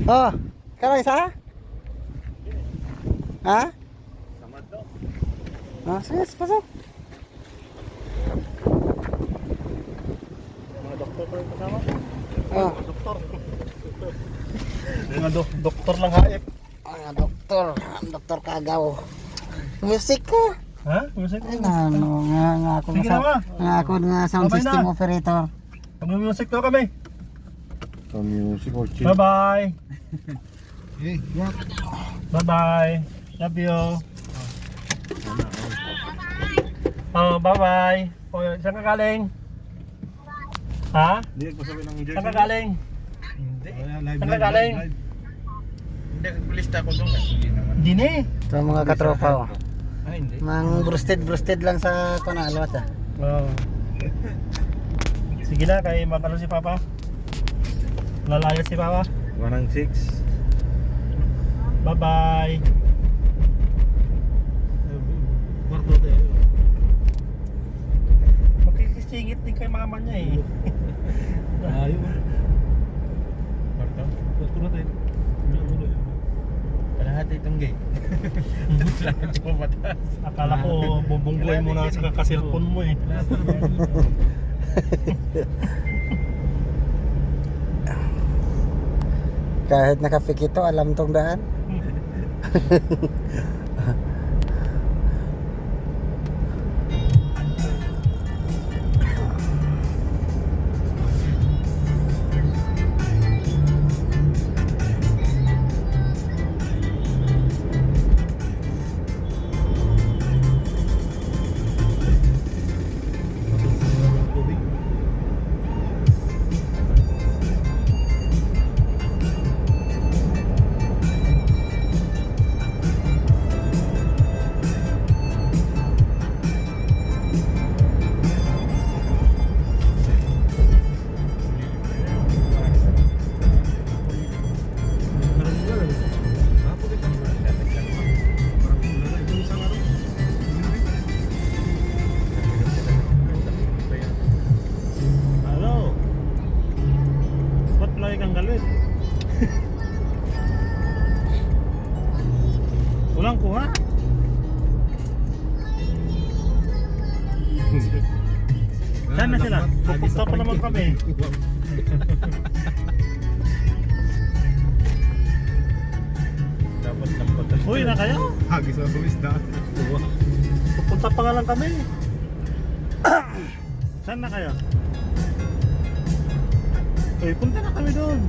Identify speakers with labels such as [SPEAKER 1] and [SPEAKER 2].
[SPEAKER 1] Oh, karay sa? Ha?
[SPEAKER 2] Samad daw.
[SPEAKER 1] Ah, sige, pasok.
[SPEAKER 2] Mga doktor pa rin kasama.
[SPEAKER 1] Oh.
[SPEAKER 2] Doktor. Mga doktor lang haip.
[SPEAKER 1] Ang doktor Kagaw. Music ka.
[SPEAKER 2] Ha? Music?
[SPEAKER 1] Ay, nga ako
[SPEAKER 2] Sige na,
[SPEAKER 1] nga ako nga sound
[SPEAKER 2] Babay
[SPEAKER 1] system
[SPEAKER 2] na.
[SPEAKER 1] operator.
[SPEAKER 2] Mag-music daw kami.
[SPEAKER 3] Music or chill.
[SPEAKER 2] Bye-bye.
[SPEAKER 3] Hey, what?
[SPEAKER 2] Bye-bye. Love you. Oh, bye-bye. Oh, saan ka galing? Ha?
[SPEAKER 3] Hindi ko sabi ng
[SPEAKER 2] Saan ka galing?
[SPEAKER 3] Hindi.
[SPEAKER 2] Saan ka galing?
[SPEAKER 3] Hindi, kulista ko doon. Hindi naman.
[SPEAKER 2] Dini.
[SPEAKER 1] Ito mga katropa. Oh.
[SPEAKER 3] Ay, hindi.
[SPEAKER 1] Mang brusted lang sa panalwat ah.
[SPEAKER 2] Oh. Sige na, kay magano si Papa? Lalayo si Papa?
[SPEAKER 3] 106.
[SPEAKER 2] Bye-bye.
[SPEAKER 3] Kwarto tayo.
[SPEAKER 2] Makikisingit din kay mama niya eh.
[SPEAKER 3] Ayaw mo. Kwarto? Kwarto na tayo. Kalahati itong gay. Lahat ko patas.
[SPEAKER 2] Akala ko bubungguin mo na sa kakasilpon mo eh.
[SPEAKER 1] Kahit nakapikito, alam tong daan.
[SPEAKER 2] Hello. Ba't lagi kang galit? Walang kuha? Saan na sila? Pupunta pa naman kami.
[SPEAKER 3] Dapat lang patas.
[SPEAKER 2] Uy, na kayo?
[SPEAKER 3] Hagis sa buwis na.
[SPEAKER 2] Pupunta pa nga lang kami. Saan na kayo? Uy, punta na kami doon.